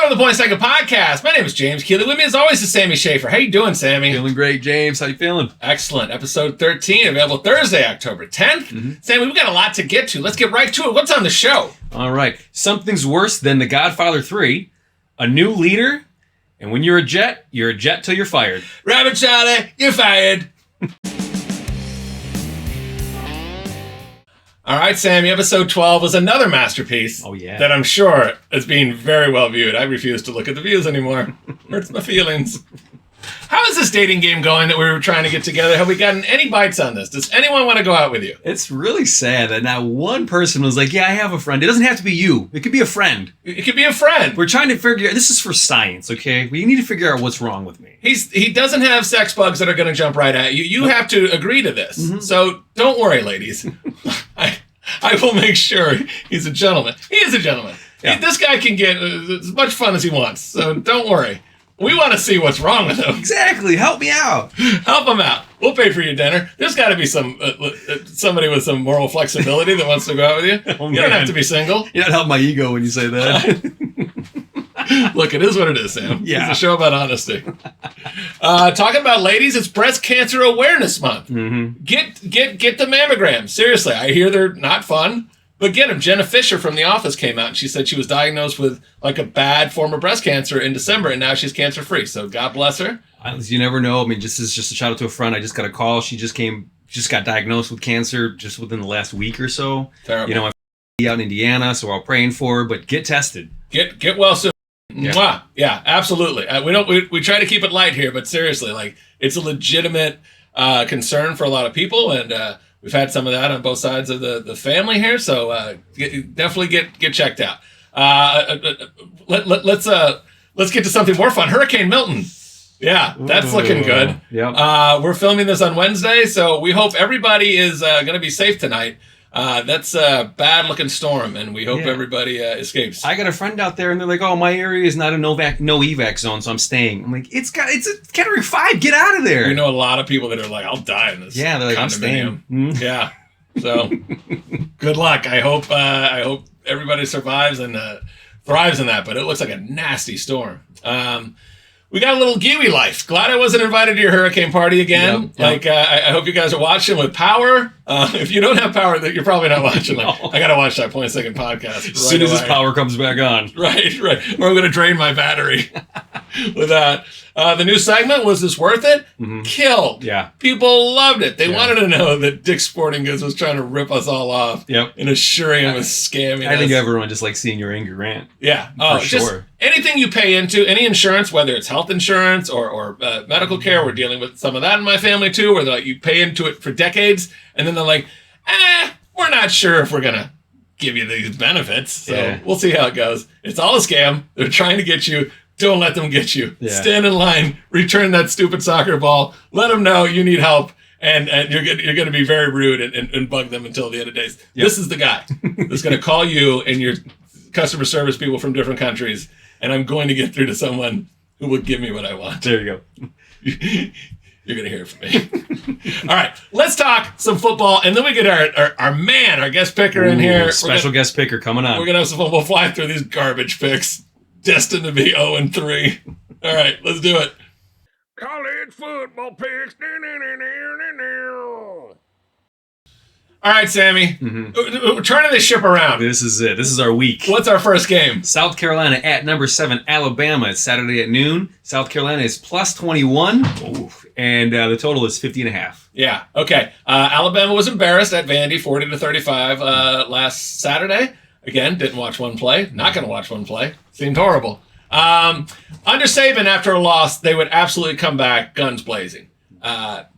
Welcome to the Point Second Podcast. My name is James Keeley. With me, as always, is Sammy Schaefer. How you doing, Sammy? Feeling great, James. How you feeling? Excellent. Episode 13, available Thursday, October 10th. Sammy, we've got a lot to get to. Let's get right to it. What's on the show? All right. Something's worse than The Godfather 3, a new leader, and when you're a jet till you're fired. Rabbit Charlie, you're fired. All right, Sammy, episode 12 was another masterpiece. Oh, yeah. That I'm sure is being very well viewed. I refuse to look at the views anymore. Hurts my feelings. How is this dating game going that we were trying to get together? Have we gotten any bites on this? Does anyone want to go out with you? It's really sad that not one person was like, yeah, I have a friend. It doesn't have to be you. It could be a friend. It could be a friend. We're trying to figure, this is for science, okay? We need to figure out what's wrong with me. He doesn't have sex bugs that are going to jump right at you. You have to agree to this. So don't worry, ladies. I will make sure he's a gentleman. He is a gentleman. Yeah. This guy can get as much fun as he wants. So don't worry. We want to see what's wrong with him. Exactly. Help me out. Help him out. We'll pay for your dinner. There's got to be some somebody with some moral flexibility that wants to go out with you. Oh, you don't have to be single. You're not helping my ego when you say that. Look, it is what it is, Sam. Yeah. It's a show about honesty. Talking about ladies, it's Breast Cancer Awareness Month. Get the mammogram. Seriously, I hear they're not fun, but get them. Jenna Fisher from The Office came out and she said she was diagnosed with like a bad form of breast cancer in December, and now she's cancer-free. So God bless her. You never know. I mean, just a shout out to a friend. I just got a call. She just got diagnosed with cancer just within the last week or so. Terrible. You know, I'm out in Indiana, so we're all praying for her, but get tested. Get well soon. Yeah. Mwah. Yeah, absolutely. We try to keep it light here, but seriously, like it's a legitimate concern for a lot of people, and we've had some of that on both sides of the family here. So definitely get checked out. Let's get to something more fun. Hurricane Milton. Yeah, that's looking good. Yep. We're filming this on Wednesday, so we hope everybody is going to be safe tonight. That's a bad-looking storm, and we hope everybody escapes. I got a friend out there, and they're like, "Oh, my area is not a no evac zone, so I'm staying." I'm like, "It's a Category 5. Get out of there." We know a lot of people that are like, "I'll die in this." Yeah, they're like, "I'm condominium." staying. Yeah. So, good luck. I hope everybody survives and thrives in that. But it looks like a nasty storm. We got a little Kiwi life. Glad I wasn't invited to your hurricane party again. Yep. I hope you guys are watching with power. If you don't have power, you're probably not watching. No. I got to watch that Point Second podcast. As soon as this power comes back on. Right. Or I'm going to drain my battery with that. The new segment, Was This Worth It? Killed. Yeah. People loved it. They wanted to know that Dick's Sporting Goods was trying to rip us all off. Yep. And assuring it was scamming us. I think everyone just likes seeing your angry rant. Yeah. For sure. Anything you pay into, any insurance, whether it's health insurance or medical care, we're dealing with some of that in my family too, where like you pay into it for decades, and then they're like, we're not sure if we're going to give you these benefits. So we'll see how it goes. It's all a scam. They're trying to get you. Don't let them get you. Yeah. Stand in line, return that stupid soccer ball, let them know you need help, and you're going to be very rude and bug them until the end of days. Yep. This is the guy that's going to call you and your customer service people from different countries, and I'm going to get through to someone who will give me what I want. There you go. You're going to hear it from me. All right, let's talk some football, and then we get our guest picker in here. Special guest picker coming on. We're going to have some fun. We'll fly through these garbage picks, destined to be 0-3. All right, let's do it. College football picks. All right, Sammy. We're turning this ship around. This is it. This is our week. What's our first game? South Carolina at number 7, Alabama. It's Saturday at noon. South Carolina is plus 21. And the total is 50.5. Yeah. Okay. Alabama was embarrassed at Vandy, 40-35 last Saturday. Again, didn't watch one play. Not going to watch one play. Seemed horrible. Under Saban, after a loss, they would absolutely come back guns blazing.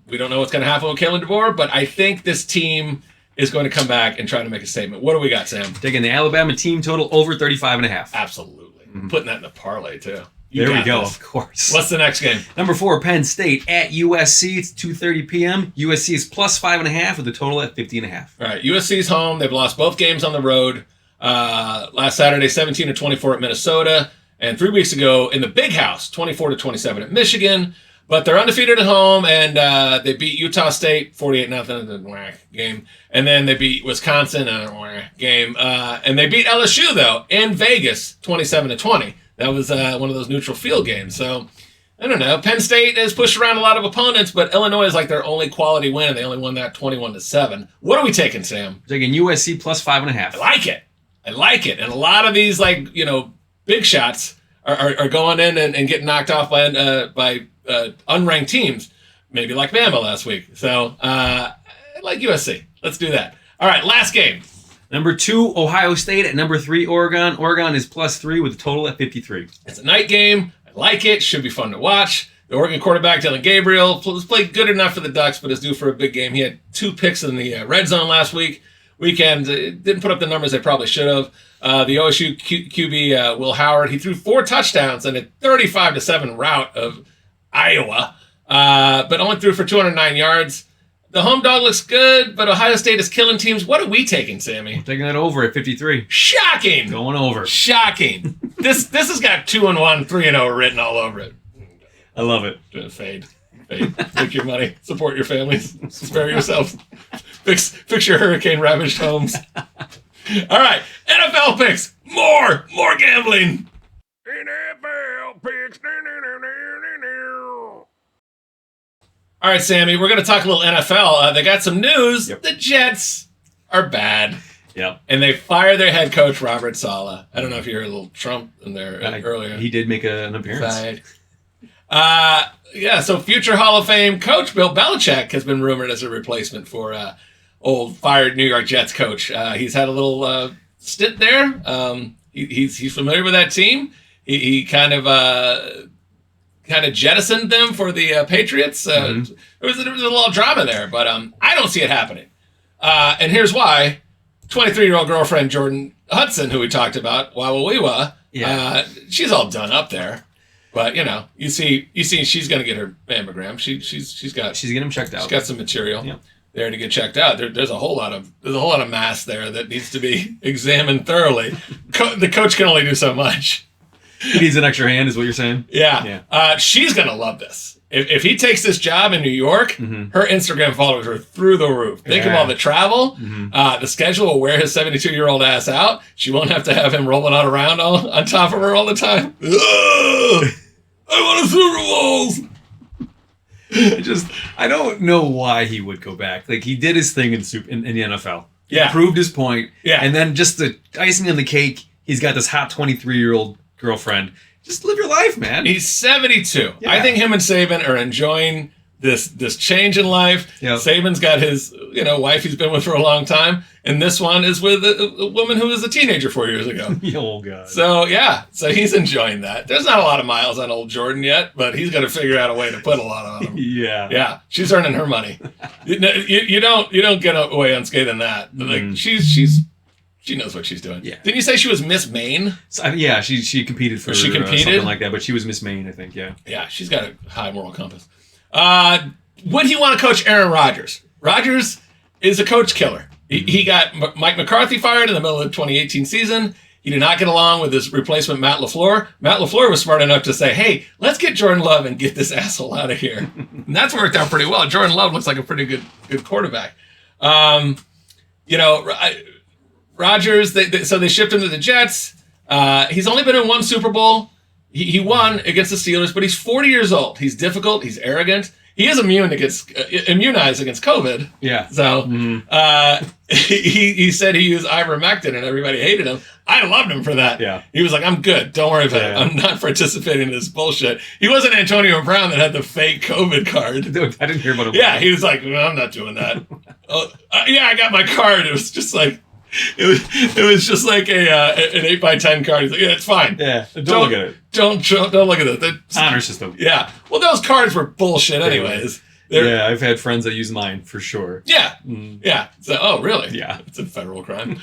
We don't know what's going to happen with Kalen DeBoer, but I think this team is going to come back and try to make a statement. What do we got, Sam? Taking the Alabama team total over 35.5. Absolutely. Putting that in the parlay, too. There we go, of course. What's the next game? Number 4, Penn State at USC. It's 2:30 p.m. USC is plus 5.5 with a total at 50.5. All right, USC's home. They've lost both games on the road. Last Saturday, 17-24 at Minnesota. And 3 weeks ago in the Big House, 24-27 at Michigan. But they're undefeated at home, and they beat Utah State 48-0 in the game. And then they beat Wisconsin in a game. And they beat LSU, though, in Vegas 27-20. That was one of those neutral field games. So, I don't know. Penn State has pushed around a lot of opponents, but Illinois is like their only quality win. They only won that 21-7. What are we taking, Sam? Taking USC plus 5.5. I like it. And a lot of these, big shots are going in and getting knocked off by unranked teams, maybe like Bama last week. So, I like USC. Let's do that. All right, last game. Number 2, Ohio State at number 3, Oregon. Oregon is plus 3 with a total at 53. It's a night game. I like it. Should be fun to watch. The Oregon quarterback, Dylan Gabriel, played good enough for the Ducks, but is due for a big game. He had 2 picks in the red zone last weekend. Didn't put up the numbers they probably should have. The OSU QB, Will Howard, he threw 4 touchdowns in a 35-7 rout of Iowa, but only threw for 209 yards. The home dog looks good, but Ohio State is killing teams. What are we taking, Sammy? I'm taking that over at 53. Shocking! Going over. Shocking. This has got 2-1, 3-0 written all over it. I love it. Fade. Take your money. Support your families. Spare yourselves. Fix your hurricane-ravaged homes. All right, NFL picks. More gambling. NFL picks. All right, Sammy, we're going to talk a little NFL. They got some news. Yep. The Jets are bad. Yep. And they fired their head coach, Robert Saleh. I don't know if you heard a little Trump in there earlier. He did make an appearance. So future Hall of Fame coach Bill Belichick has been rumored as a replacement for old fired New York Jets coach. He's had a little stint there. He's familiar with that team. He kind of jettisoned them for the Patriots. There was a little drama there, but I don't see it happening. And here's why. 23-year-old girlfriend Jordan Hudson, who we talked about, Wawawiwa, she's all done up there. But you see, she's gonna get her mammogram. She's getting him checked out. She's got some material there to get checked out. There's a whole lot of mass there that needs to be examined thoroughly. The coach can only do so much. He needs an extra hand, is what you're saying? Yeah. She's gonna love this. If he takes this job in New York, her Instagram followers are through the roof. Think of all the travel. The schedule will wear his 72-year-old ass out. She won't have to have him rolling on around on top of her all the time. I want a Super Bowls. I don't know why he would go back. Like, he did his thing in the NFL. Yeah. He proved his point. Yeah. And then just the icing on the cake, he's got this hot 23-year-old girlfriend. Just live your life, man. He's 72. Yeah. I think him and Saban are enjoying this change in life. Yep. Saban's got his wife he's been with for a long time, and this one is with a woman who was a teenager 4 years ago. Oh God. So he's enjoying that. There's not a lot of miles on old Jordan yet, but he's got to figure out a way to put a lot on him. Yeah, she's earning her money. You don't get away unscathed in that. Like she knows what she's doing. Yeah. Didn't you say she was Miss Maine? So, she competed for something like that, but she was Miss Maine, I think. Yeah. Yeah, she's got a high moral compass. Would he want to coach Aaron Rodgers? Rodgers is a coach killer. He got Mike McCarthy fired in the middle of the 2018 season. He did not get along with his replacement, Matt LaFleur. Matt LaFleur was smart enough to say, hey, let's get Jordan Love and get this asshole out of here. And that's worked out pretty well. Jordan Love looks like a pretty good quarterback. Rodgers, so they shipped him to the Jets. He's only been in one Super Bowl. He won against the Steelers, but he's 40 years old. He's difficult. He's arrogant. He is immunized against COVID. Yeah. So he said he used ivermectin and everybody hated him. I loved him for that. Yeah. He was like, I'm good. Don't worry about it. I'm not participating in this bullshit. He wasn't Antonio Brown that had the fake COVID card. I didn't hear about him. Yeah, he was like, no, I'm not doing that. I got my card. It was just like, it was just like an 8x10 card. He's like, yeah, it's fine. Yeah, don't look at it. Don't look at it. Honor system. Yeah. Well, those cards were bullshit anyways. Yeah, I've had friends that use mine for sure. Yeah. Yeah. So, oh, really? Yeah. It's a federal crime.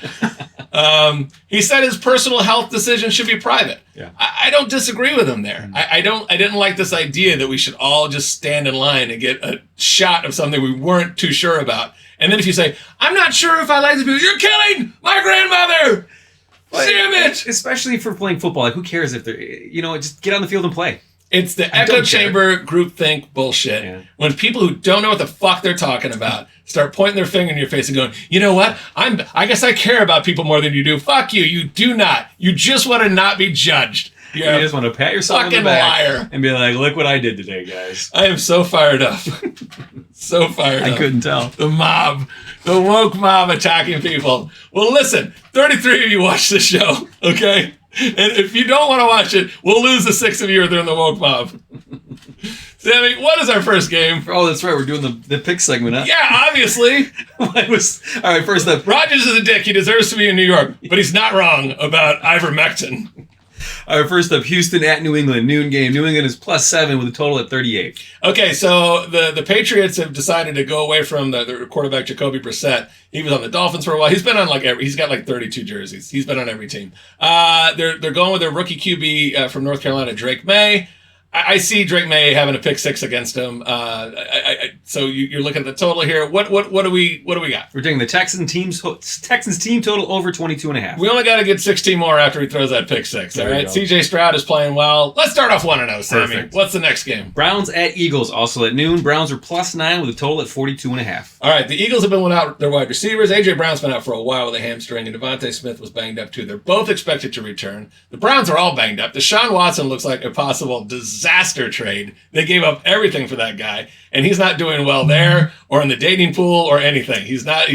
He said his personal health decision should be private. Yeah. I don't disagree with him there. I didn't like this idea that we should all just stand in line and get a shot of something we weren't too sure about. And then if you say, I'm not sure if I like this people, you're killing my grandmother! Damn it! Especially for playing football. Like, who cares if they're, just get on the field and play. It's the echo chamber groupthink bullshit. Yeah. When people who don't know what the fuck they're talking about start pointing their finger in your face and going, you know what? I guess I care about people more than you do. Fuck you. You do not. You just want to not be judged. You just want to pat yourself on the Fucking back liar. and be like, look what I did today, guys. I am so fired up. So fired up. I couldn't tell. The mob. The woke mob attacking people. Well, listen, 33 of you watch this show, okay? And if you don't want to watch it, we'll lose the 6 of you if they're in the woke mob. Sammy, what is our first game? Oh, that's right. We're doing the pick segment, huh? Yeah, obviously. All right, first up. Rogers is a dick. He deserves to be in New York, but he's not wrong about ivermectin. All right, first up, Houston at New England, noon game. New England is +7 with a total at 38. Okay, so the Patriots have decided to go away from the quarterback Jacoby Brissett. He was on the Dolphins for a while. He's been on he's got 32 jerseys. He's been on every team. They're going with their rookie QB from North Carolina, Drake May. I see Drake May having a pick 6 against him. So you're looking at the total here. What do we got? We're taking the Texans team total over 22.5. We only got to get 16 more after he throws that pick 6. All right. CJ Stroud is playing well. Let's start off 1-0, Sammy. Perfect. What's the next game? Browns at Eagles, also at noon. Browns are +9 with a total at 42.5. All right, the Eagles have been without their wide receivers. A.J. Brown's been out for a while with a hamstring, and Devontae Smith was banged up too. They're both expected to return. The Browns are all banged up. Deshaun Watson looks like a possible disaster trade. They gave up everything for that guy, and he's not doing well there or in the dating pool or anything. He's not.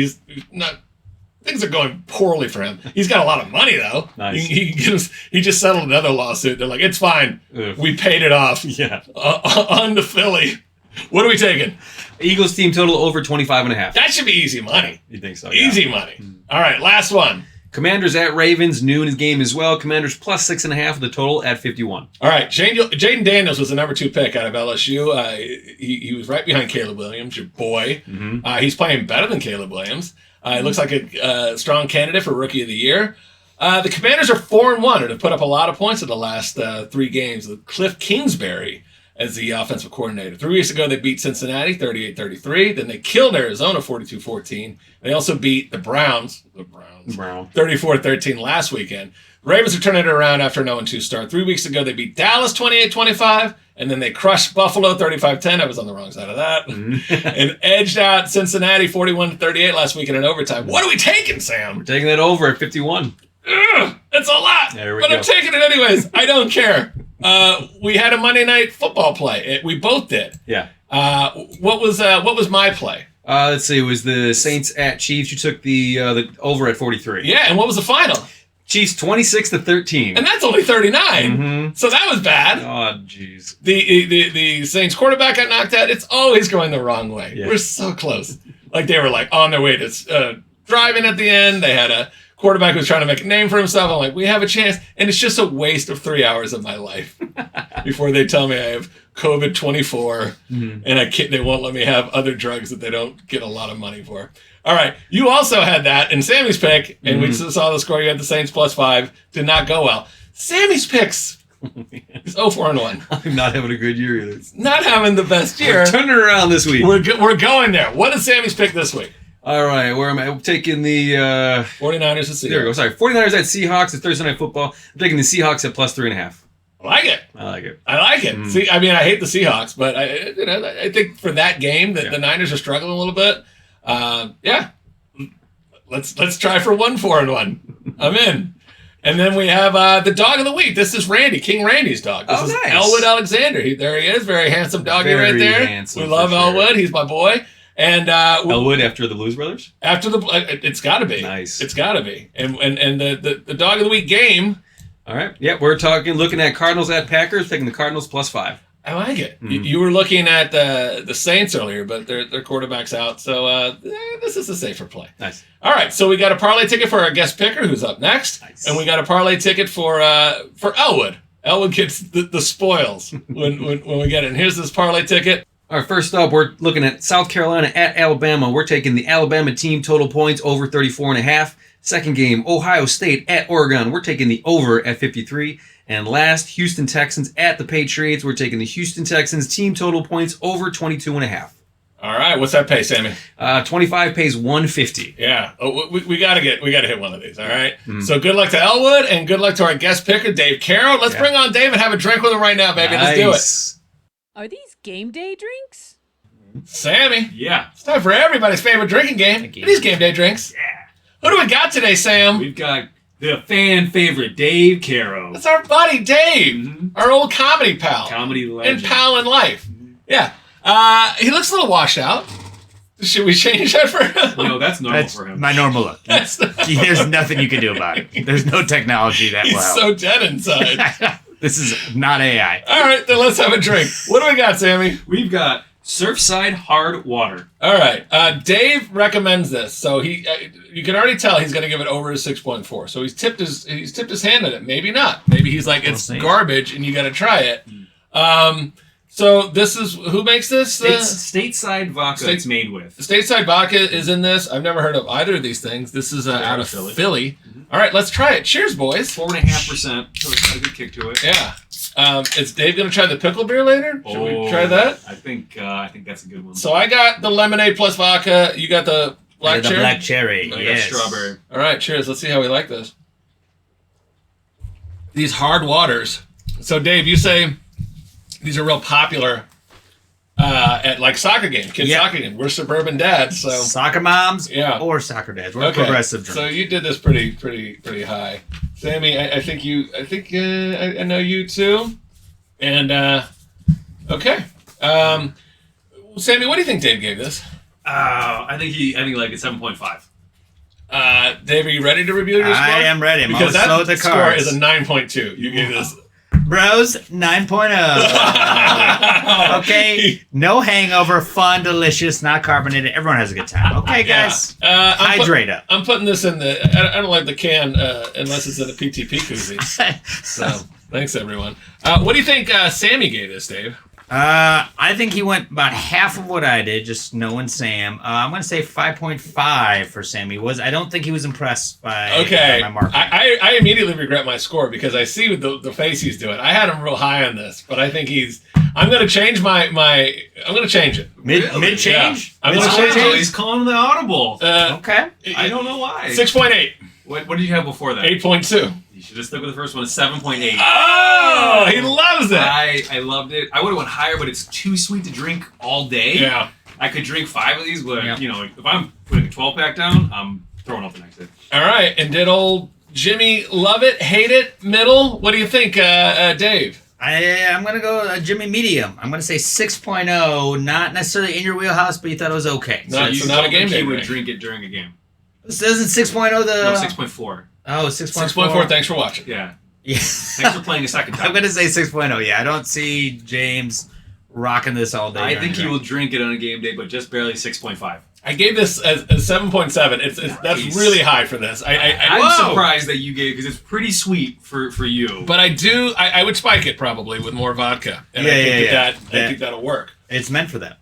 Things are going poorly for him. He's got a lot of money, though. Nice. He just settled another lawsuit. They're like, it's fine. Ugh. We paid it off. Yeah. On to Philly. What are we taking? Eagles team total over 25.5. That should be easy money. You think so? Yeah. Easy money. All right, last one. Commanders at Ravens, noon game as well. Commanders +6.5 with a total at 51. All right, Jaden Daniels was the number 2 pick out of LSU. He was right behind Caleb Williams, your boy. Mm-hmm. He's playing better than Caleb Williams. He looks like a strong candidate for Rookie of the Year. The Commanders are 4-1 and have put up a lot of points in the last 3 games. Cliff Kingsbury as the offensive coordinator. 3 weeks ago, they beat Cincinnati 38-33. Then they killed Arizona 42-14. They also beat the Browns 34-13 last weekend. Ravens are turning it around after an 0-2 start. 3 weeks ago, they beat Dallas 28-25, and then they crushed Buffalo 35-10. I was on the wrong side of that. And edged out Cincinnati 41-38 last weekend in overtime. What are we taking, Sam? We're taking that over at 51. Ugh, it's a lot, There we but go. I'm taking it anyways. I don't care. We had a Monday Night Football play. We both did. Yeah. What was my play? Let's see. It was the Saints at Chiefs. You took the over at 43. Yeah, and what was the final? Chiefs 26-13. And that's only 39. Mm-hmm. So that was bad. Oh, jeez. The Saints quarterback got knocked out. It's always going the wrong way. Yeah. We're so close. Like they were on their way to driving at the end. They had a quarterback who was trying to make a name for himself. I'm like, we have a chance. And it's just a waste of 3 hours of my life before they tell me I have COVID-24 and they won't let me have other drugs that they don't get a lot of money for. All right. You also had that in Sammy's pick, and we saw the score. You had the Saints +5. Did not go well. Sammy's picks. He's 0-4-1. I'm not having a good year either. Not having the best year. We're turning around this week. We're going there. What is Sammy's pick this week? All right, where am I? I'm taking the 49ers to Seahawks. There we go. Sorry, 49ers at Seahawks. It's Thursday Night Football. I'm taking the Seahawks at +3.5. I like it. I like it. I like it. See, I mean, I hate the Seahawks, but I think for that game that the Niners are struggling a little bit. Yeah, let's try for 1-4-1. I'm in. And then we have the dog of the week. This is Randy, King Randy's dog. This is nice. Elwood Alexander. There he is, very handsome doggy right there. Very handsome, we love for sure. Elwood. He's my boy. And Elwood after the Blues Brothers. after it's got to be Nice. It's got to be. And the dog of the week game. All right. Yeah, we're looking at Cardinals at Packers, taking the Cardinals +5. I like it. You were looking at the Saints earlier, but their quarterback's out, so this is a safer play. Nice. All right, so we got a parlay ticket for our guest picker, who's up next, Nice. and we got a parlay ticket for Elwood. Elwood gets the spoils when we get it. And here's this parlay ticket. All right, first up, we're looking at South Carolina at Alabama. We're taking the Alabama team total points over 34.5. Second game, Ohio State at Oregon. We're taking the over at 53. And last, Houston Texans at the Patriots. We're taking the Houston Texans team total points over 22.5. All right, what's that pay, Sammy? 25 pays 150. Yeah, we gotta hit one of these. All right. So good luck to Elwood and good luck to our guest picker, Dave Carroll. Let's bring on Dave and have a drink with him right now, baby. Nice. Let's do Are these game day drinks? it. Sammy, Yeah. it's time for everybody's favorite drinking game. It is game day drinks. Yeah. Who do we got today, Sam? We've got The fan favorite, Dave Caro. That's our buddy Dave, our old comedy pal. Comedy legend. And pal in life. Yeah. He looks a little washed out. Should we change that for him? No, that's normal That's for him. my normal look. There's nothing you can do about it. There's no technology that will He's help. so dead inside. This is not AI. All right, then let's have a drink. What do we got, Sammy? We've got Surfside Hard Water. All right. Dave recommends this, so he you can already tell he's going to give it over a 6.4. So he's tipped his hand at it. Maybe not. Maybe he's like it's see. garbage and you got to try it. So this is who makes this? It's stateside vodka it's made with. Stateside vodka is in this. I've never heard of either of these things. This is out of Philly. All right, let's try it. Cheers, boys. 4.5%. So it's got a good kick to it. Yeah. Is Dave going to try the pickle beer later? Should we try that? I think that's a good one. So I got the lemonade plus vodka. You got the black The cherry? black cherry. I got Yes. strawberry. All right, cheers. Let's see how we like this. These hard waters. So, Dave, you say these are real popular at like soccer games, kids' Yeah. soccer games. We're suburban dads, so Soccer moms Yeah. or soccer dads. We're progressive So drinks. you did this pretty high, Sammy. I think I know you too, and okay. Sammy, what do you think Dave gave this? I think like it's 7.5. Dave, are you ready to review your score? I am ready. I'm Because always slow with that the score cards. is a 9.2. You gave this. Bros, 9.0. Okay, no hangover, fun, delicious, not carbonated. Everyone has a good time. Okay, guys, hydrate up. I'm putting this in the. I don't like the can unless it's in a PTP koozie. So thanks everyone. What do you think Sammy gave this, Dave? I think he went about half of what I did, just knowing Sam. I'm going to say 5.5 for Sammy. I don't think he was impressed by my marking. I immediately regret my score because I see the face he's doing. I had him real high on this, but I think I'm going to change my. I'm going to change it. Mid change. Yeah. I'm going to change Oh, it. he's calling the audible. Okay. I don't know why. 6.8. What did you have before that? 8.2. You should have stuck with the first one. It's 7.8. Oh, he loves it. I loved it. I would have went higher, but it's too sweet to drink all day. Yeah. I could drink 5 of these, but Yep. if I'm putting a 12-pack down, I'm throwing up the next day. All right, and did old Jimmy love it, hate it, middle? What do you think, Dave? I'm going to go Jimmy medium. I'm going to say 6.0. Not necessarily in your wheelhouse, but you thought it was okay. No, it's not a game day He would drink. drink it during a game. This isn't 6.0 the... No, 6.4. Oh, 6.4. 6.4. Thanks for watching. Yeah. Yeah. Thanks for playing a second time. I'm going to say 6.0. Yeah, I don't see James rocking this all day. I during think he the will drink it on a game day, but just barely 6.5. I gave this as 7.7. That's Nice. really high for this. I'm Whoa! surprised that you gave because it's pretty sweet for you. But I would spike it probably with more vodka, and I think that'll work. It's meant for that.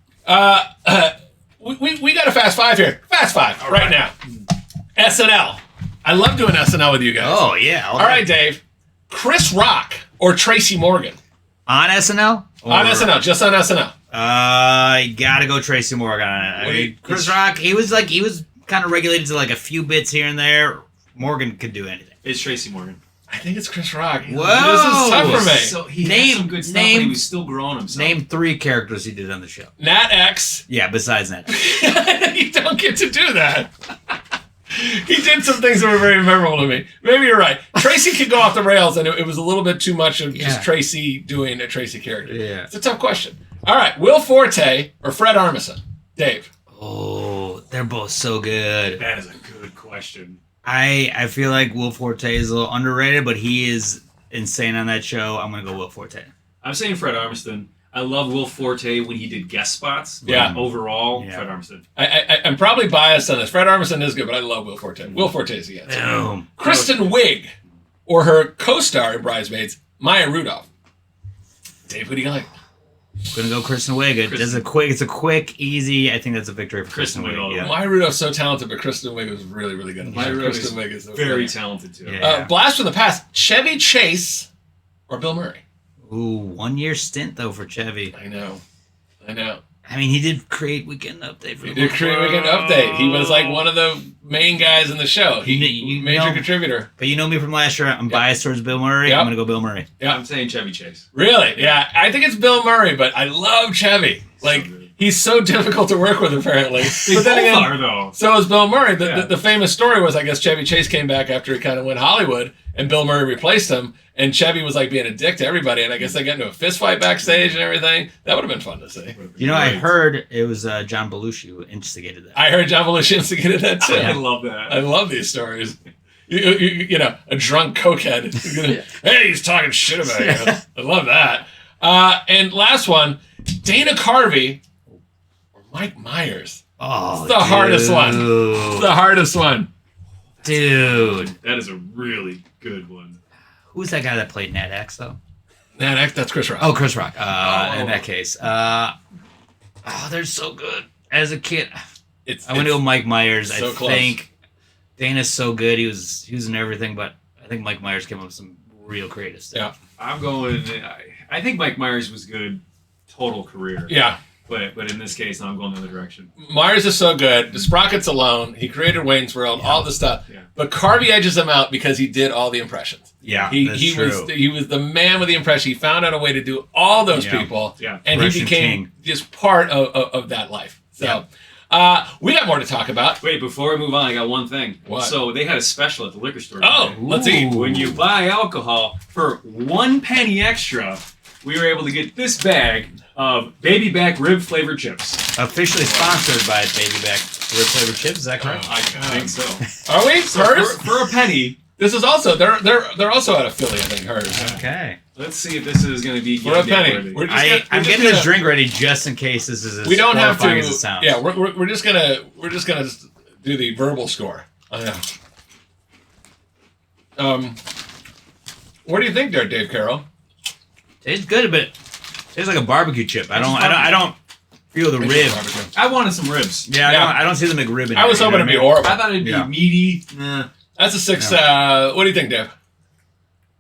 We got a fast five here. Fast five right now. SNL. I love doing SNL with you guys. Oh, yeah. All right, Dave. Chris Rock or Tracy Morgan? On SNL? On SNL, just on SNL. You gotta go Tracy Morgan on it. I mean, Chris Rock, he was kind of regulated to like a few bits here and there. Morgan could do anything. It's Tracy Morgan. I think it's Chris Rock. Whoa! This is tough for me. So he Name- had some good stuff, name- but he was still growing himself. Name 3 characters he did on the show. Nat X. Yeah, besides that. You don't get to do that. He did some things that were very memorable to me. Maybe you're right. Tracy could go off the rails, and it was a little bit too much of just Tracy doing a Tracy character. Yeah. It's a tough question. All right, Will Forte or Fred Armisen? Dave. Oh, they're both so good. That is a good question. I feel like Will Forte is a little underrated, but he is insane on that show. I'm gonna go Will Forte. I'm saying Fred Armisen. I love Will Forte when he did guest spots. But Yeah. Overall, Yeah. Fred Armisen. I'm probably biased on this. Fred Armisen is good, but I love Will Forte. Will Forte is the answer. Boom. Kristen Wiig or her co-star in Bridesmaids, Maya Rudolph. Dave, who do you like? Gonna go Kristen Wiig. It's a quick, easy. I think that's a victory for Kristen Kristen Wiig all Wiig. the Yeah. Maya Rudolph's so talented, but Kristen Wiig was really, really good. Maya Rudolph Kristen Wiig is Very funny. talented, too. Yeah. Blast from the past, Chevy Chase or Bill Murray? Ooh, 1 year stint though for Chevy. I know. I mean, he did create Weekend Update for He did create Weekend Update. He was like one of the main guys in the show. He major contributor. But you know me from last year. I'm biased towards Bill Murray. Yep. I'm gonna go Bill Murray. Yeah. I'm saying Chevy Chase. Really? Yeah. I think it's Bill Murray, but I love Chevy. Like, good. He's so difficult to work with, apparently. They But then both again, are, though. so is Bill Murray. Yeah. The famous story was, I guess, Chevy Chase came back after he kind of went Hollywood, and Bill Murray replaced him, and Chevy was like being a dick to everybody, and I guess they got into a fist fight backstage and everything. That would have been fun to see. You know, I heard it was John Belushi who instigated that. I heard John Belushi instigated that too. I love that. I love these stories. You know, a drunk cokehead. Hey, he's talking shit about you. I love that. And last one, Dana Carvey or Mike Myers. Oh, It's the hardest one. It's the hardest one. Dude. That is a really good one. Who's that guy that played Nat X, though? That's Chris Rock. Oh, Chris Rock. In that case. They're so good. As a kid, I went to go Mike Myers. so I close. think Dana's so good. He was in everything, but I think Mike Myers came up with some real creative stuff. Yeah. I'm going. I think Mike Myers was good total career. Yeah. But in this case, I'm going the other direction. Myers is so good. The Sprockets alone. He created Wayne's World, all the stuff. Yeah. But Carvey edges him out because he did all the impressions. Yeah, He true. was the man with the impression. He found out a way to do all those people. Yeah. And he Russian became king. just part of that life. So we got more to talk about. Wait, before we move on, I got one thing. What? So they had a special at the liquor store. Oh, today. let's eat. When you buy alcohol for 1 penny extra, we were able to get this bag of baby back rib flavored chips. Officially sponsored by Baby Back Rib Flavored Chips. Is that correct? I think so. Are we? So Hers? for a penny, This is also they're also out of Philly, I think. Hers. Okay. let's see if this is going to be For a game day penny. worthy. We're just I'm just getting gonna- this drink ready just in case this is as We don't have to. horrifying as it sounds. Yeah, we're just gonna do the verbal score. I know. What do you think, there, Dave Carroll? Tastes good, but it tastes like a barbecue chip. I don't feel the rib. I wanted some ribs. Yeah, Yeah. I don't see the McRib in I was there, you hoping know to be what I mean? horrible. I thought it'd be Yeah. meaty. That's a 6. What do you think, Dave?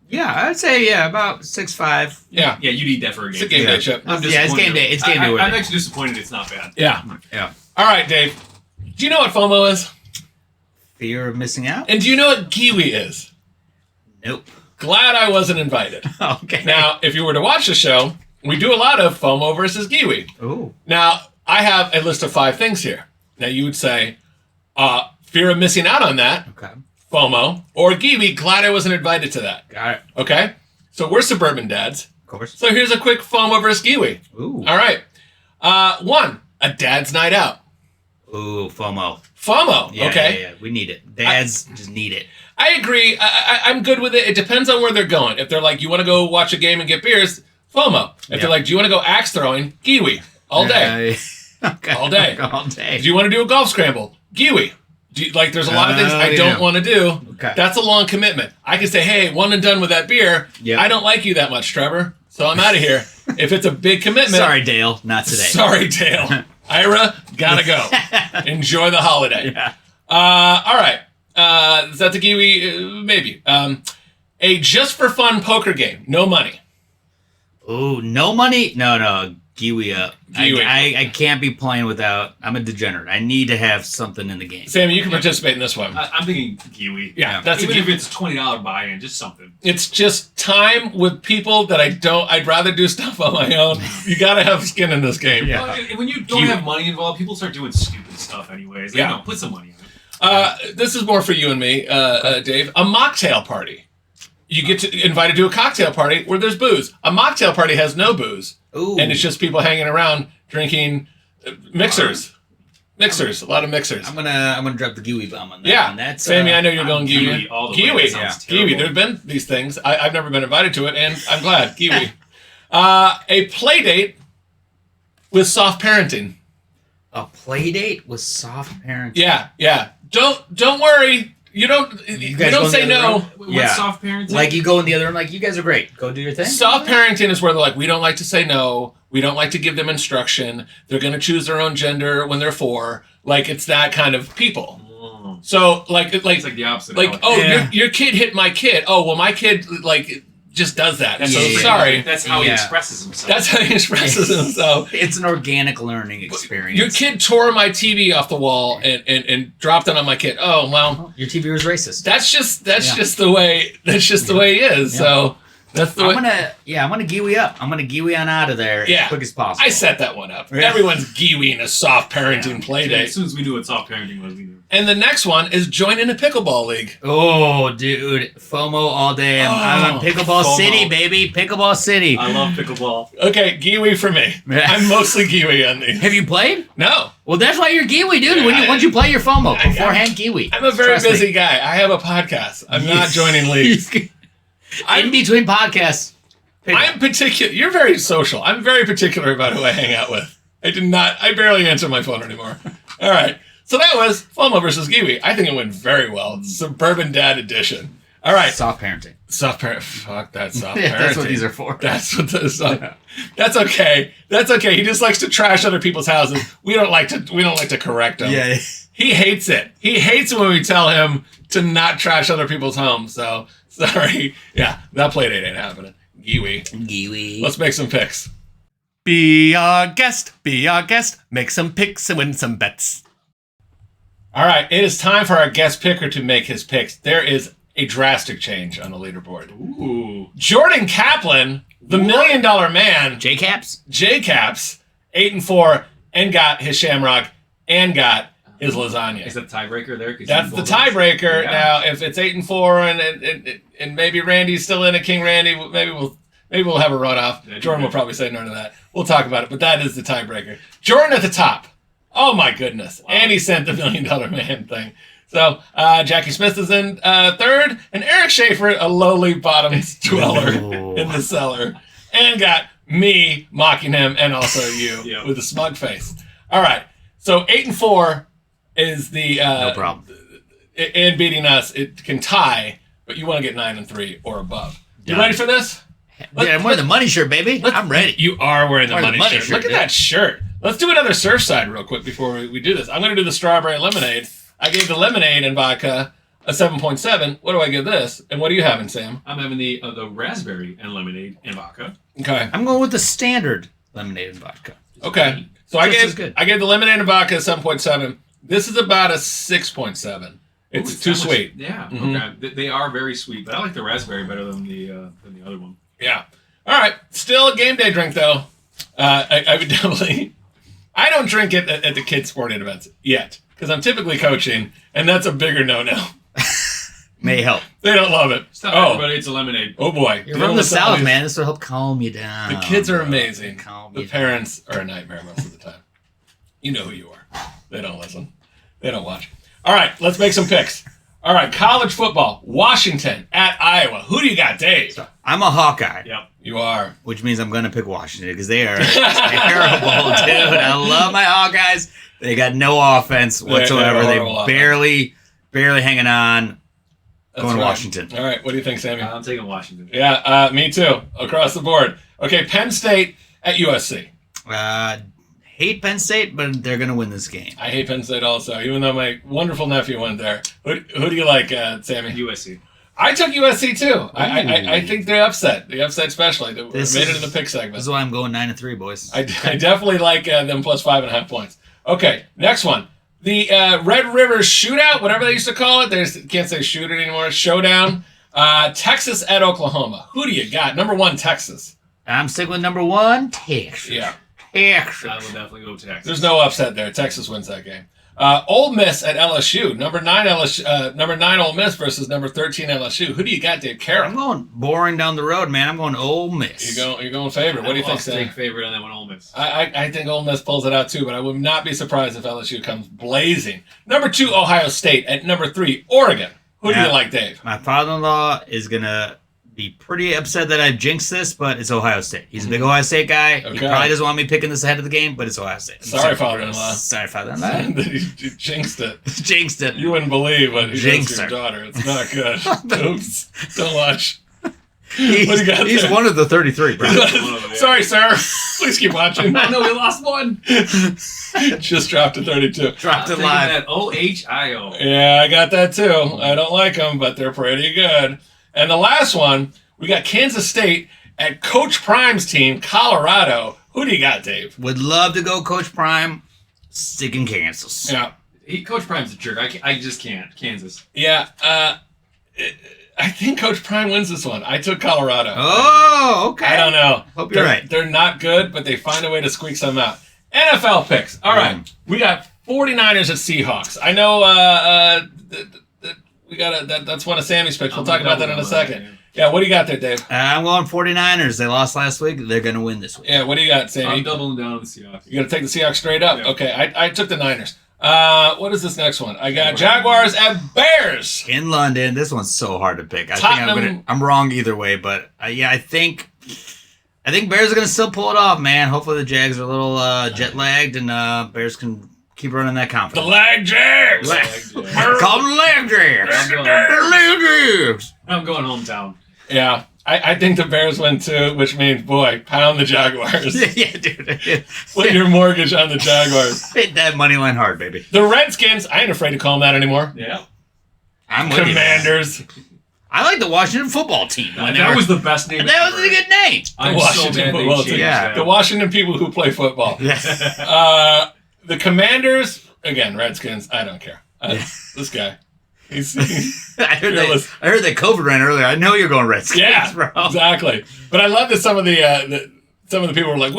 Yeah, I'd say about 6.5. Yeah, Yeah, you'd eat that for a it's game. a game Yeah. day chip. I'm Yeah, it's game day. It's game day I'm worthy. actually disappointed it's not bad. Yeah. Yeah. All right, Dave. Do you know what FOMO is? Fear of missing out? And do you know what Kiwi is? Nope. Glad I wasn't invited. Okay. Now, if you were to watch the show, we do a lot of FOMO versus Kiwi. Ooh. Now, I have a list of 5 things here. Now, you would say, fear of missing out on that, Okay. FOMO, or Kiwi, glad I wasn't invited to that. Got it. Okay? So we're suburban dads. Of course. So here's a quick FOMO versus Kiwi. Ooh. All right. 1, a dad's night out. Ooh, FOMO. FOMO, Yeah, okay? yeah. We need it. Dads just need it. I agree. I'm good with it. It depends on where they're going. If they're like, you want to go watch a game and get beers, FOMO. If Yeah. they're like, do you want to go axe throwing? Kiwi. All day. Okay. All day. All day. Do you want to do a golf scramble? Kiwi. There's a lot of things I yeah. don't want to do. Okay. That's a long commitment. I can say, hey, one and done with that beer. Yep. I don't like you that much, Trevor. So I'm out of here. If it's a big commitment. Sorry, Dale. Not today. Sorry, Dale. Ira, gotta go. Enjoy the holiday. Yeah. All right. Is that the Kiwi? Maybe. A just for fun poker game. No money. Ooh, no money? No. Giwi up. Giwi. I can't be playing without. I'm a degenerate. I need to have something in the game. Sammy, you can participate in this one. I'm thinking kiwi. Yeah, that's Even a if Kiwi. it's $20 buy-in, just something. It's just time with people that I'd rather do stuff on my own. You gotta have skin in this game. Yeah. Well, and when you don't Kiwi. have money involved, people start doing stupid stuff anyways. Like, Yeah. no, put some money in it. This is more for you and me, Dave. A mocktail party. You get invited to a cocktail party where there's booze. A mocktail party has no booze. Ooh. And it's just people hanging around drinking mixers. A lot of mixers. I'm gonna drop the Giwi bomb on that. Yeah, one. That's Sammy, I know you're going Kiwi Kiwi. all the way. Kiwi, That sounds Kiwi. terrible. There have been these things. I've never been invited to it, and I'm glad. Kiwi. A play date with soft parenting. a play date with soft parenting. Yeah. Don't worry. You don't guys don't go say in the other no. room? What's Yeah. soft parenting? Like you go in the other room, like you guys are great. Go do your thing. Soft parenting is where they're like, we don't like to say no. We don't like to give them instruction. They're going to choose their own gender when they're 4. Like, it's that kind of people. Mm. So, like, It's like the opposite. like, oh, Yeah. your kid hit my kid. Oh, well, my kid, like, just does that. That's So, Yeah. sorry. That's how he Yeah. expresses himself. That's how he expresses himself. It's an organic learning experience. Your kid tore my TV off the wall and dropped it on my kid. Oh, well, Your TV was racist. that's just Yeah. the way he is. Yeah. So That's the I'm way. gonna Giwi up. I'm gonna Giwi on out of there Yeah. as quick as possible. I set that one up. Yeah. Everyone's Giwi in a soft parenting play As date. soon as we knew what soft parenting was, we knew. And the next one is join in a pickleball league. Oh, dude, FOMO all day. I'm on Pickleball FOMO. City, baby. Pickleball City. I love pickleball. Okay, Giwi for me. I'm mostly Giwi on these. Have you played? No, Well, that's why you're Giwi, dude. Yeah, Once you play your FOMO, I- beforehand, Giwi. I'm a very Trust me. busy guy. I have a podcast. I'm not joining leagues. In between podcasts. I'm particular. You're very social. I'm very particular about who I hang out with. I barely answer my phone anymore. All right. So that was FOMO versus Giwi. I think it went very well. Suburban Dad Edition. All right. Soft parenting. Soft parent. Fuck that soft parenting. Yeah, that's what these are for. That's what this. That's okay. That's okay. He just likes to trash other people's houses. We don't like to correct him. Yeah. He hates it. He hates it when we tell him to not trash other people's homes. So sorry. Yeah, that play date ain't happening. Giwi. Let's make some picks. Be our guest, make some picks and win some bets. All right, it is time for our guest picker to make his picks. There is a drastic change on the leaderboard. Ooh. Jordan Kaplan, the $1 million man, J-Caps? J-Caps, 8-4, and got his Shamrock and got his lasagna. Is that the tiebreaker there? 'Cause That's you the both- tiebreaker. Yeah. Now, if it's 8-4 and maybe Randy's still in it, King Randy, maybe we'll have a runoff. That'd be Jordan will good. probably say none of that. We'll talk about it, but that is the tiebreaker. Jordan at the top. Oh my goodness! Wow. And he sent the $1 million man thing. So Jackie Smith is in third, and Eric Schaefer, a lowly bottom dweller in the cellar, and got me mocking him, and also you Yep. with a smug face. All right, so 8-4 is the No problem. and beating us. It can tie, but you want to get 9-3 or above. You Done. ready for this? Yeah, I'm wearing the money shirt, baby. I'm ready. You are wearing the Wearing money, shirt. Look at dude. that shirt. Let's do another Surfside real quick before we do this. I'm going to do the strawberry lemonade. I gave the lemonade and vodka a 7.7. What do I give this? And what are you having, Sam? I'm having the raspberry and lemonade and vodka. Okay. I'm going with the standard lemonade and vodka. Okay. So Just as good. I gave the lemonade and vodka a 7.7. This is about a 6.7. It's Ooh, too that much- sweet. Yeah. Mhm. Okay. They are very sweet, but I like the raspberry better than the other one. Yeah. All right. Still a game day drink, though. I would definitely... I don't drink it at the kids' sporting events yet, because I'm typically coaching, and that's a bigger no-no. May help. They don't love it. Stop, Oh, everybody. It's a lemonade. oh boy. You're Dealing from the with some of South, these- man. This will help calm you down. The kids are bro. amazing. Calm The you parents are a nightmare most of the time. You know who you are. They don't listen. They don't watch. All right, let's make some picks. All right, college football. Washington at Iowa. Who do you got, Dave? down. I'm a Hawkeye, Yep. You are. which means I'm going to pick Washington because they are terrible, dude. I love my Hawkeyes. They got no offense whatsoever. they're They horrible barely hanging on. That's Going to right. Washington. All right, what do you think, Sammy? I'm taking Washington. Yeah, me too. Across the board. Okay, Penn State at USC. Hate Penn State, but they're going to win this game. I hate Penn State also, even though my wonderful nephew went there. Who do you like, Sammy? USC. I took USC too. I think they upset. They upset especially. They This made it is- in the pick segment. This is why I'm going 9-3, boys. I definitely like them plus 5.5 points. Okay, next one. The Red River Shootout, whatever they used to call it. They can't say shoot it anymore. Showdown. Texas at Oklahoma. Who do you got? Number 1, Texas. I'm sticking with number 1, Texas. Yeah. Texas. I will definitely go Texas. There's no upset there. Texas wins that game. Ole Miss at LSU. Number 9 Ole Miss versus number 13 LSU. Who do you got, Dave I'm Carroll? going boring down the road, man. I'm going Ole Miss. You're going favorite. What do you think, Sam? Take favorite on that one, Ole Miss. I think Ole Miss pulls it out too, but I would not be surprised if LSU comes blazing. Number 2, Ohio State. At number 3, Oregon. Who do Yeah. you like, Dave? My father-in-law is going to be pretty upset that I jinxed this, but it's Ohio State. He's a big Ohio State guy. He Okay. probably doesn't want me picking this ahead of the game, but it's Ohio State. I'm Sorry, father-in-law. Sorry, father-in-law. you jinxed it. Jinxed it. You wouldn't believe what he does to Jinxed your her. daughter. It's not good. Oops. Don't watch. He's, What do you got he's there? one of the 33, bro. Sorry, sir. Please keep watching. I know we lost one. Just dropped to 32. Dropped it Taking live. that OHIO. Yeah, I got that too. I don't like them, but they're pretty good. And the last one, we got Kansas State at Coach Prime's team, Colorado. Who do you got, Dave? Would love to go Coach Prime. Sticking Kansas. Yeah. Coach Prime's a jerk. I just can't. Kansas. Yeah. I think Coach Prime wins this one. I took Colorado. Oh, okay. I don't know. Hope you're right. They're not good, but they find a way to squeak some out. NFL picks. All right. We got 49ers at Seahawks. I know we got that's one of Sammy's picks. We'll talk about that in a second. Yeah, what do you got there, Dave? I'm going 49ers. They lost last week. They're going to win this week. Yeah, what do you got, Sammy? I'm doubling down on the Seahawks. You got to take the Seahawks straight up? Yeah. Okay, I took the Niners. What is this next one? I got Jaguars at Bears. In London, this one's so hard to pick. I Tottenham. think I'm wrong either way, but I think Bears are going to still pull it off, man. Hopefully the Jags are a little jet lagged and Bears can keep running that The confidence. Lag Jags. Call them leg Jags. Leg Jags. I'm going hometown. Yeah, I think the Bears win too, which means, boy, pound the Jaguars. Yeah, dude. Put your mortgage on the Jaguars. Hit that money line hard, baby. The Redskins, I ain't afraid to call them that anymore. Yeah. I'm with you. Commanders. I like the Washington football team. That was the best name. That was a good name. I'm Washington so mad they football changed team. Yeah. The Washington people who play football. Yes. The Commanders, again, Redskins, I don't care. This guy. He's I heard fearless. that COVID ran earlier. I know you're going Redskins, Yeah, bro. exactly. But I love that some of the people were like,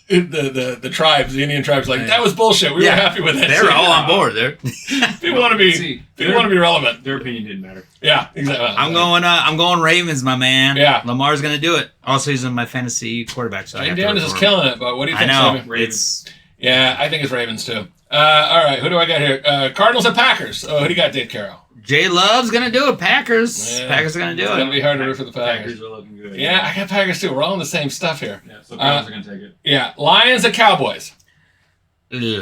the tribes, the Indian tribes, like that was bullshit. We were happy with it. They're all on board. They're People want to be relevant. Their opinion didn't matter. Yeah, exactly. I'm going Ravens, my man. Yeah. Lamar's gonna do it. Also, he's in my fantasy quarterback. So Jane Daniels is killing it. But what do you I think? know. Sammy? It's Yeah, I think it's Ravens too. All right, who do I got here? Cardinals and Packers. Oh, who do you got, Dave Carroll? J Love's gonna do it. Packers. Yeah. Packers are gonna do It's gonna it. be hard to root for the Packers. Packers are looking good. Yeah, I got Packers too. We're all in the same stuff here. Yeah, so Packers are going to take it. Yeah, Lions and Cowboys. Lions.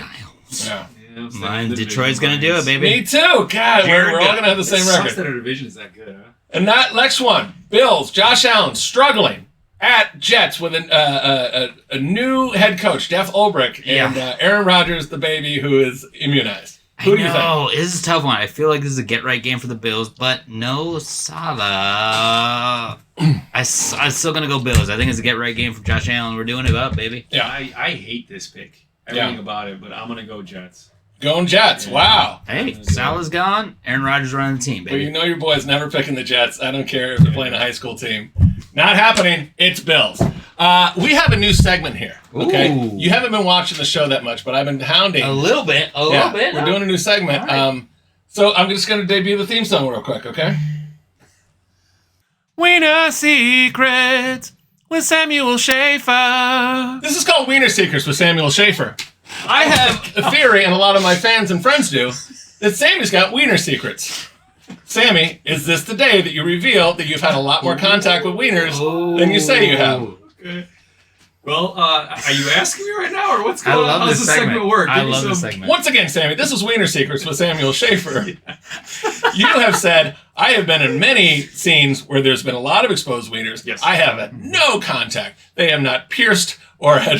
Yeah. Yeah, I'm Mine. the Detroit's division gonna do it, Lions. baby. Me too. God, we're all gonna have the same It sucks record. that our division is that good, huh? And that next one, Bills, Josh Allen struggling at Jets with a new head coach, Jeff Ulbrich, and Aaron Rodgers, the baby who is immunized. Who do you think? Oh, this is a tough one. I feel like this is a get right game for the Bills, but no Salah. I'm still gonna go Bills. I think it's a get right game for Josh Allen. We're doing it up, baby. Yeah. I hate this pick. Everything about it, but I'm going to go Jets. Going Jets. Yeah. Wow. Hey, Salah's gone. Aaron Rodgers running the team, Well, you baby. know your boy's never picking the Jets. I don't care if they're playing a high school team. Not happening. It's Bills. We have a new segment here. Okay. Ooh. You haven't been watching the show that much, but I've been hounding. A little bit. We're doing a new segment. All right. So I'm just going to debut the theme song real quick, okay? Weener Secrets with Samuel Schaefer. This is called Weener Secrets with Samuel Schaefer. I have a theory, and a lot of my fans and friends do, that Sammy's got Wiener Secrets. Sammy, is this the day that you reveal that you've had a lot more contact with wieners than you say you have? Okay. Well, are you asking me right now, or what's I going on? love How does this this segment. work? I Give me love this some- segment. Once again, Sammy, this is Wiener Secrets with Samuel Schaefer. You have said, I have been in many scenes where there's been a lot of exposed wieners. Yes. I have had no contact. They have not pierced or had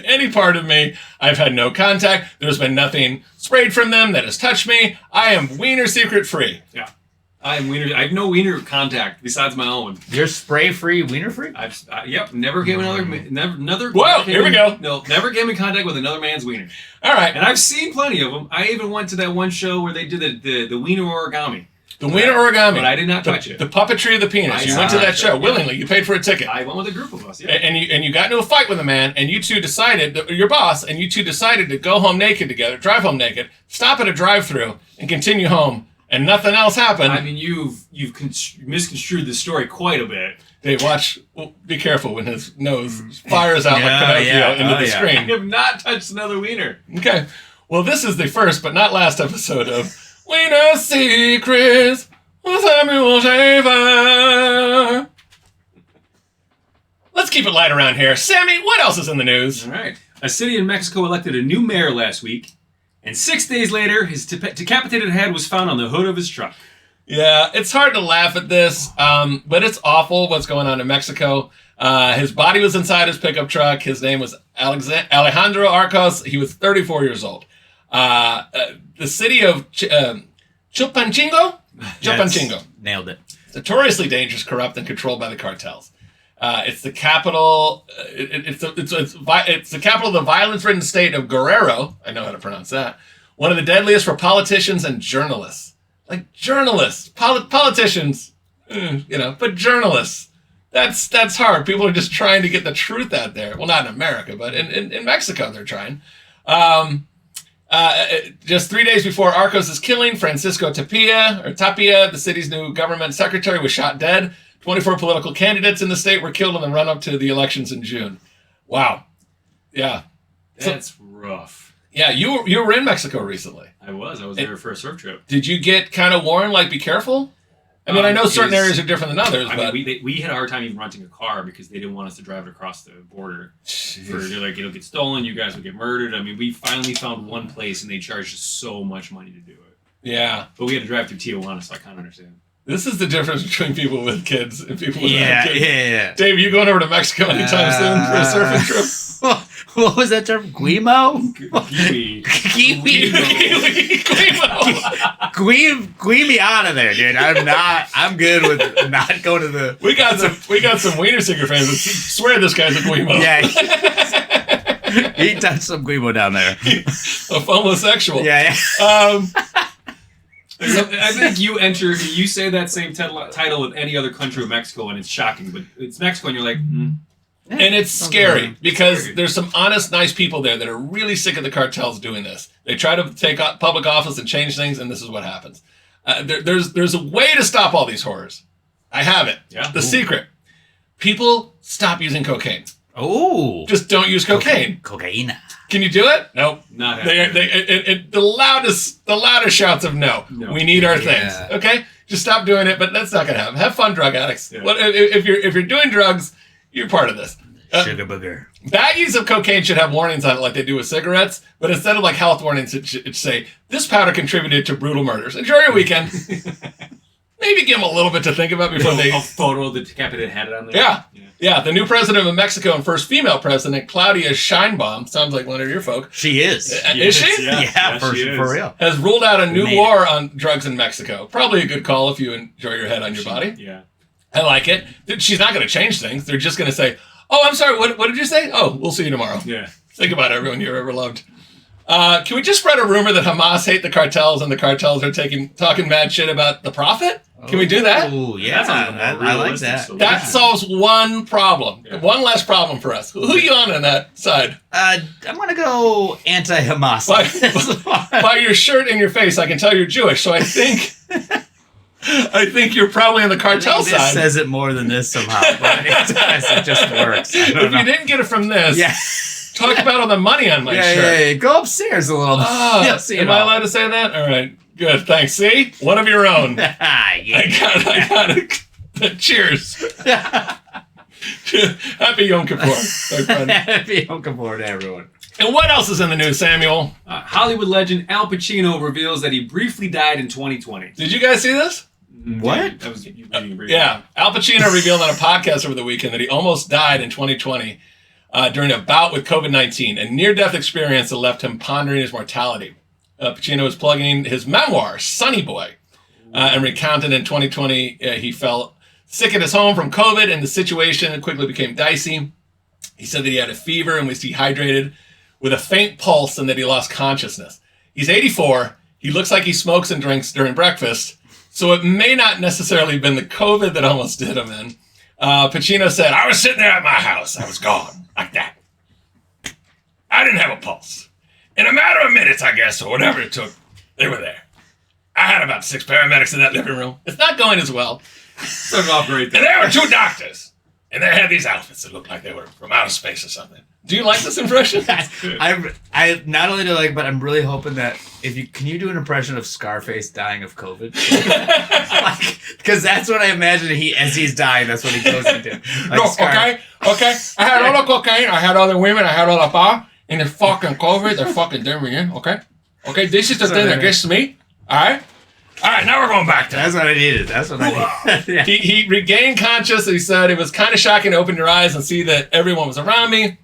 any part of me. I've had no contact. There's been nothing sprayed from them that has touched me. I am Wiener Secret free. Yeah. I have no wiener contact besides my own. You're spray free, wiener free? Yep, never came another. Whoa, here we go. No, never came in contact with another man's wiener. All right. And I've seen plenty of them. I even went to that one show where they did the wiener origami. The Wiener origami. But I did not touch it. The puppetry of the penis. You went to that show willingly. You paid for a ticket. I went with a group of us. Yeah. And you got into a fight with a man, and you two decided, your boss, and you two decided to go home naked together, drive home naked, stop at a drive-thru, and continue home, and nothing else happened. I mean, you've misconstrued the story quite a bit. Dave, watch. Well, be careful when his nose fires out like Pinocchio into the I screen. have not touched another wiener. Okay. Well, this is the first but not last episode of Wiener Secrets with Samuel Schaefer. Let's keep it light around here. Sammy, what else is in the news? All right. A city in Mexico elected a new mayor last week, and 6 days later, his decapitated head was found on the hood of his truck. Yeah, it's hard to laugh at this, but it's awful what's going on in Mexico. His body was inside his pickup truck. His name was Alejandro Arcos. He was 34 years old. The city of Chilpancingo? Chilpancingo. Nailed it. It's notoriously dangerous, corrupt, and controlled by the cartels. It's the capital. It's the capital of the violence-ridden state of Guerrero. I know how to pronounce that. One of the deadliest for politicians and journalists. Like journalists, politicians. But journalists, that's hard. People are just trying to get the truth out there. Well, not in America, but in Mexico, they're trying. Just 3 days before Arcos' killing, Francisco Tapia, the city's new government secretary, was shot dead. 24 political candidates in the state were killed in the run-up to the elections in June. Wow. Yeah. That's rough. Yeah, you were in Mexico recently. I was there for a surf trip. Did you get kind of warned, like, be careful? I mean, I know certain areas are different than others, but... we had a hard time even renting a car because they didn't want us to drive it across the border. They're like, it'll get stolen, you guys will get murdered. I mean, we finally found one place and they charged us so much money to do it. Yeah. But we had to drive through Tijuana, so I kind of understand. This is the difference between people with kids and people without kids. Yeah. Dave, you going over to Mexico anytime soon for a surfing trip? What was that term? Guimo? Kiwi. Kiwi. Guimo. Guim me out of there, dude. I'm good with not going to the... We got some Weener Secret fans that swear this guy's a Guimo. Yeah. He touched some Guimo down there. A homosexual. Yeah. I think you say that same title with any other country of Mexico and it's shocking, but it's Mexico and you're like, And it's scary because there's some honest, nice people there that are really sick of the cartels doing this. They try to take public office and change things, and this is what happens. There's a way to stop all these horrors. I have it. Yeah. The secret. People stop using cocaine. Oh. Just don't use cocaine. Cocaine. Can you do it? Nope. not The loudest shouts of no. No. We need our things. Okay? Just stop doing it, but that's not gonna happen. Have fun, drug addicts. Yeah. If you're doing drugs, you're part of this. Sugar booger. Baggies of cocaine should have warnings on it like they do with cigarettes, but instead of like health warnings, it should say, this powder contributed to brutal murders. Enjoy your weekend. Maybe give them a little bit to think about before they... A photo of the decapitated head on there. Yeah, the new president of Mexico and first female president, Claudia Sheinbaum, sounds like one of your folk. She is. Is she? Yeah, for she is. real. Has ruled out a new Made war on drugs in Mexico. Probably a good call if you enjoy your head on your body. Yeah. I like it. She's not going to change things. They're just going to say, oh, I'm sorry, what did you say? Oh, we'll see you tomorrow. Yeah. Think about everyone you ever loved. Can we just spread a rumor that Hamas hate the cartels and the cartels are talking mad shit about the prophet? Can we do that? Oh, yeah. That I like that. That solves one problem. Yeah. One less problem for us. Who are you on that side? I'm going to go anti-Hamas. By your shirt and your face, I can tell you're Jewish, so I think you're probably on the cartel this side. says it more than this somehow, but it just works. If you didn't get it from this, talk about all the money on my shirt. Yeah, go upstairs a little bit. Am I allowed to say that? All right, good, thanks. See? One of your own. I got it. Cheers. Happy Yom Kippur, my friend. Happy Yom Kippur to everyone. And what else is in the news, Samuel? Hollywood legend Al Pacino reveals that he briefly died in 2020. Did you guys see this? What? That was you reading briefly. Yeah. Al Pacino revealed on a podcast over the weekend that he almost died in 2020 during a bout with COVID-19, a near-death experience that left him pondering his mortality. Pacino was plugging his memoir, Sonny Boy, and recounted in 2020 he felt sick at his home from COVID, and the situation quickly became dicey. He said that he had a fever and was dehydrated with a faint pulse and that he lost consciousness. He's 84. He looks like he smokes and drinks during breakfast, so it may not necessarily have been the COVID that almost did him in. Pacino said, I was sitting there at my house. I was gone, like that. I didn't have a pulse. In a matter of minutes, I guess, or whatever it took, they were there. I had about 6 paramedics in that living room. It's not going as well. Started off great there. And there were 2 doctors. And they had these outfits that looked like they were from outer space or something. Do you like this impression? I not only do I like, but I'm really hoping that can you do an impression of Scarface dying of COVID? Because that's what I imagine as he's dying. That's what he goes into. Like No, okay. I had all the cocaine. I had all the women. I had all the bar. And the fucking COVID, they're fucking doing me in. Okay. This is the thing that gets me. All right. Now we're going back to That's what I needed. That's what I needed. He regained consciousness. He said it was kind of shocking to open your eyes and see that everyone was around me.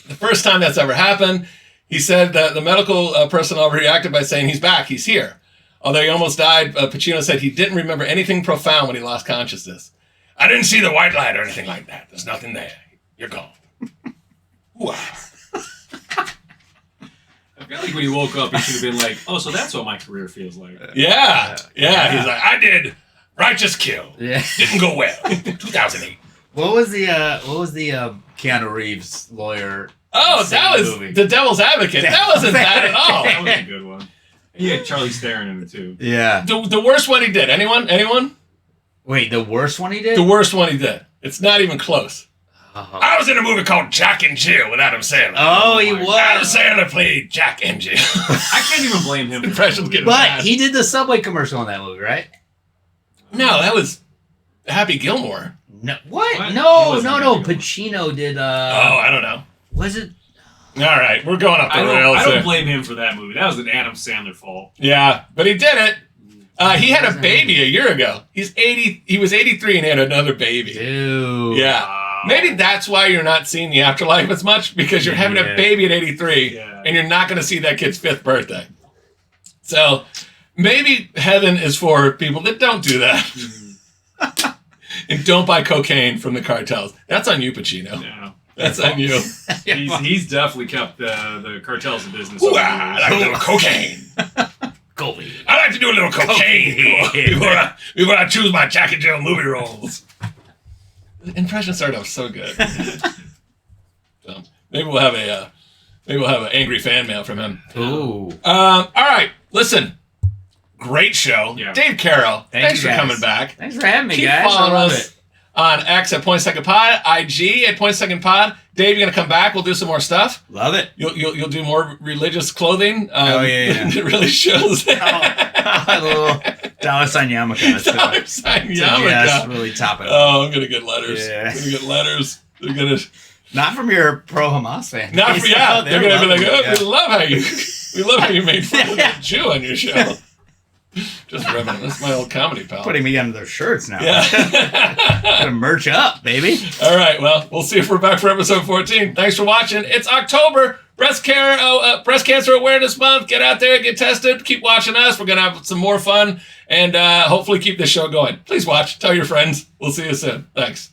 The first time that's ever happened. He said that the medical personnel reacted by saying he's back, he's here. Although he almost died, Pacino said he didn't remember anything profound when he lost consciousness. I didn't see the white light or anything like that. There's nothing there. You're gone. Wow. I feel like when he woke up, he should have been like, oh, so that's what my career feels like. Yeah. He's like, I did Righteous Kill. Yeah. Didn't go well. 2008. What was the Keanu Reeves lawyer? Oh, that was movie? The Devil's Advocate. That wasn't bad at all. That was a good one. He had Charlie Theron in it too. Yeah. The worst one he did. Anyone? Wait, the worst one he did? The worst one he did. It's not even close. Oh, I was in a movie called Jack and Jill with Adam Sandler. he my was. Adam Sandler played Jack and Jill. I can't even blame him. For Impressions that getting movie. bad. But he did the Subway commercial in that movie, right? No, that was Happy Gilmore. No. What? What? He No. wasn't Happy Gilmore. Pacino did. I don't know. Was it? All right, we're going up the I rails don't here. blame him for that movie. That was an Adam Sandler fault. Yeah, but he did it. He had a baby a year ago. He's 80. He was 83 and he had another baby. Dude. Yeah. Wow. Maybe that's why you're not seeing the afterlife as much, because you're having Yeah. a baby at 83 Yeah. and you're not going to see that kid's 5th birthday. So maybe heaven is for people that don't do that and don't buy cocaine from the cartels. That's on you, Pacino. Yeah. That's on you. He's definitely kept the cartels in business. Ooh, over the I years. like a little cocaine. Colby. I like to do a little cocaine before I choose my Jack and Jill movie roles. The impression started off so good. So maybe we'll have an angry fan mail from him. Ooh. All right, listen. Great show. Yeah. Dave Carroll, thanks you, for guys. coming back. Thanks for having me, Keep guys. I following love us it. on X at Point Second Pod, IG at Point Second Pod. Dave, you're gonna come back. We'll do some more stuff. Love it. You'll do more religious clothing. Yeah. It really shows. A little $sign yarmulke. Dollar sign Yes, yarmulke. really top it up. Oh, I'm gonna get letters. Yeah. I'm gonna get letters. They're gonna Not from your pro-Hamas fan. not for yeah. They're gonna be like, oh, yeah. we love how you made fun of that Jew on your show. Just reminiscing. That's my old comedy pal. Putting me under their shirts now. Yeah. Gotta merch up, baby. All right. Well, we'll see if we're back for episode 14. Thanks for watching. It's October, Breast Cancer Awareness Month. Get out there, get tested. Keep watching us. We're gonna have some more fun and hopefully keep this show going. Please watch. Tell your friends. We'll see you soon. Thanks.